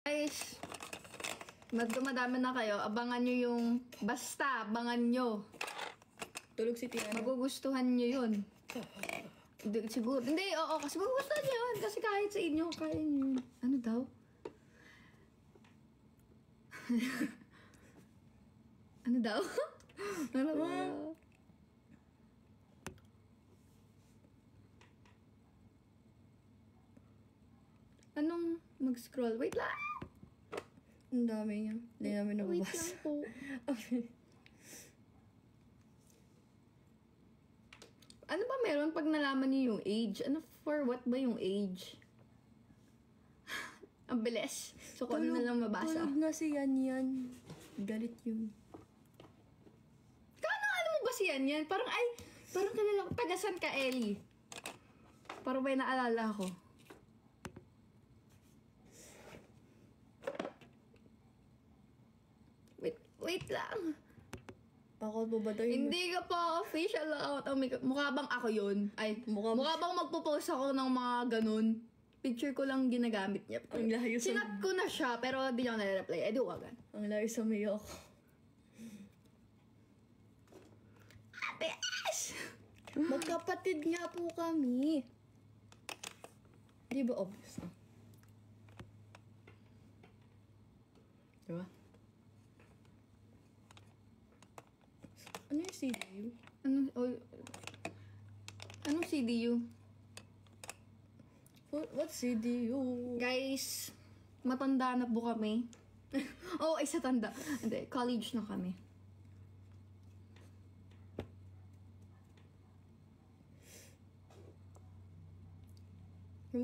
Guys, dumadami na kayo. Abangan nyo yung... Basta, abangan nyo. Tulog si Tiana. Magugustuhan nyo yun. Siguro. Hindi, oo. Kasi magugustuhan nyo yun. Kasi kahit sa inyo, kaya nyo yun. Ano daw? Ano daw? Ano daw? Anong mag-scroll? Wait lang! Ang dami niya. Hindi namin nababasa. Wait lang po. Ano ba meron pag nalaman niyo yung age? Ano for what ba yung age? Ang bilis. So, kung ano na lang mabasa. Tulog na si Yan. Galit yun. Ano mo ba si Yan? Parang kilala ko. Tagasan ka, Ellie. Parang may naalala ko. Wait lang. Ako po ba tayo? Hindi ka pa official account. Mukha bang ako yun? Ay, mukha bang magpo-post ako ng mga ganun? Picture ko lang ginagamit niya. Ang layo sa... Sinat ko na siya, pero di niya ako nare-reply. Eh, di wagan. Ang layo sa mayo ako. Yes! Magkapatid nga po kami. Di ba obvious? Di ba? Ano yung CDU? Anong CDU? What's CDU? Guys, matanda na po kami. Oh, isa tanda. Hindi, college na kami.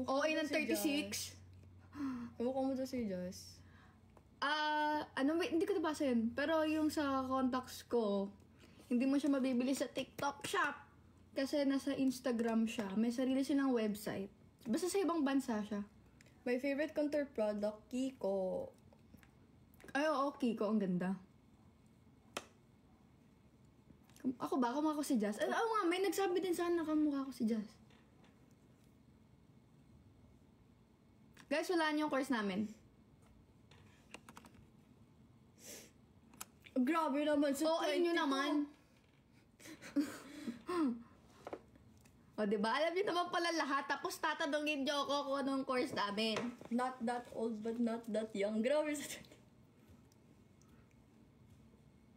Oo, ng 36. Kamukha mo to si Joss. Wait, hindi ko nabasa yun. Pero yung sa contacts ko, hindi mo siya mabibili sa TikTok shop. Kasi nasa Instagram siya. May sarili silang website. Basta sa ibang bansa siya. My favorite contour product, Kiko. Ay, oo, Kiko. Ang ganda. Ako ba? Kamukha ko si Jazz. Oo nga, may nagsabi din sana kamukha ko si Jazz. Guys, wala niyo yung course namin. Grabe naman sa Oo, yun naman. O, diba? Alam niyo naman pala lahat. Tapos tatanungin niyo ako kung anong course namin. Not that old, but not that young. Grabe sa...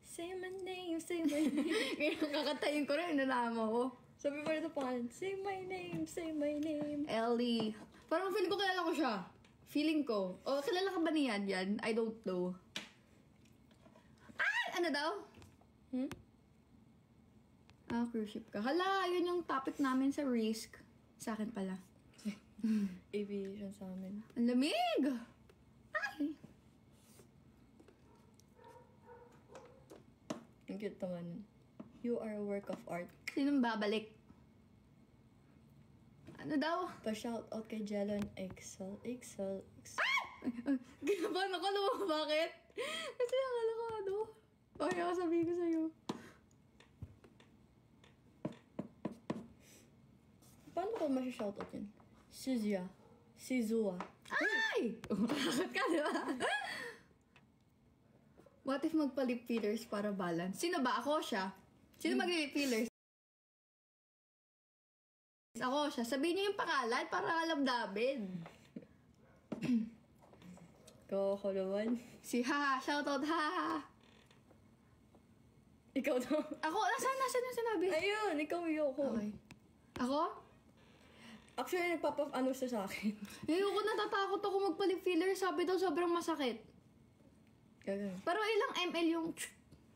Say my name, say my name. Kaya kakatayin ko rin, nalaman ko. Sabi pa rin ito pangalan, say my name, say my name. Ellie. Parang feeling ko kilala ko siya. Feeling ko. O, kilala ka ba niyan yan? I don't know. Ano daw? Cruise ship ka. Hala, yun yung topic namin sa risk. Sa akin pala. Aviation sa amin. Ang lamig! Ay! Ang cute naman. You are a work of art. Sinong babalik? Ano daw? Pa-shout out kay Jelon Excel. Ginabahan ako, alam mo bakit? Kasi akala ko ano. Okay, ako sabihin ko sa'yo. Paano ko masya-shout out yun? Sizua. Ay! Bakit ka, di ba? What if magpa-lip fillers para balance? Sino ba? Ako siya? Sino mag-lip fillers? Ako siya. Sabihin niyo yung pangalan para alam namin. Ako naman. Si Ha. Shoutout Ha. Ikaw daw. Ako, nasaan yung sinabi? Ayun, ikaw yung ko. Okay. Ako? Actually, nagpapa-ano siya sa akin. Ayoko, natatakot ako magpa-lip filler. Sabi daw sobrang masakit. Gagawin. Pero ilang ml yung...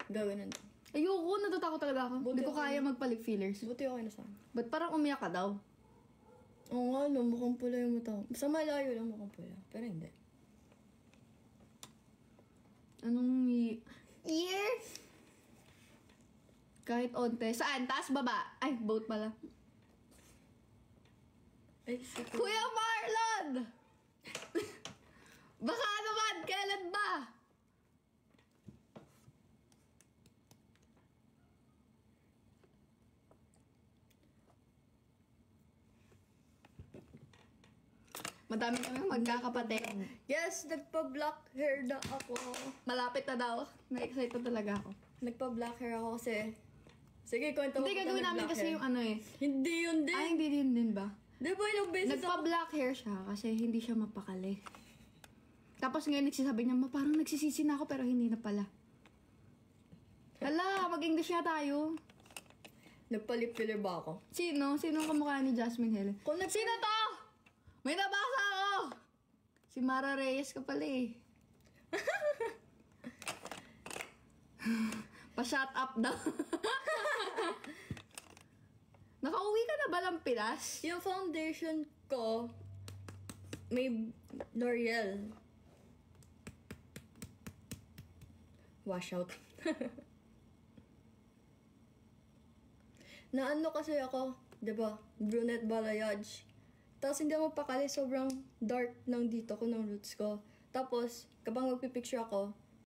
Gagawin. Ayoko, natatakot talaga ako. Hindi ko kaya magpa-lip fillers. Buti okay na sa akin. Ba't parang umiyak ka daw? Oo nga, no, mukhang pula yung mata. Sa malayo lang mukhang pula. Pero hindi. Anong year? Kahit onte. Saan? Taas, baba? Ay, boat pala. Ay, Kuya Marlon! Baka naman, kailan ba? Madami kami magkakapatid. Yes, nagpa-black hair na ako. Malapit na daw. Na-excited talaga ako. Nagpa-black hair ako kasi... Sige, kwento mo. Hindi, gagawin namin kasi yung ano eh. Hindi yun din. Ay, hindi din ba? Di ba ilang beses ako... Nagpa-black hair siya kasi hindi siya mapakali. Tapos ngayon nagsasabi niya, parang nagsisisi na ako pero hindi na pala. Hala, mag-English nga tayo. Nagpa-lip filler ba ako? Sino? Sino ang kamukha ni Jasmine Helen? Sino to? May nabasa ako! Si Mara Reyes ka pala eh. Pa-shut up daw. Nakauwi ka na ba ng Pinas? Yung foundation ko, may L'Oreal. Wash out. Naano kasi ako, diba? Brunette balayage. Tapos hindi ako mapakali, sobrang dark ng dito ko, ng roots ko. Tapos, kapag magpipicture ako,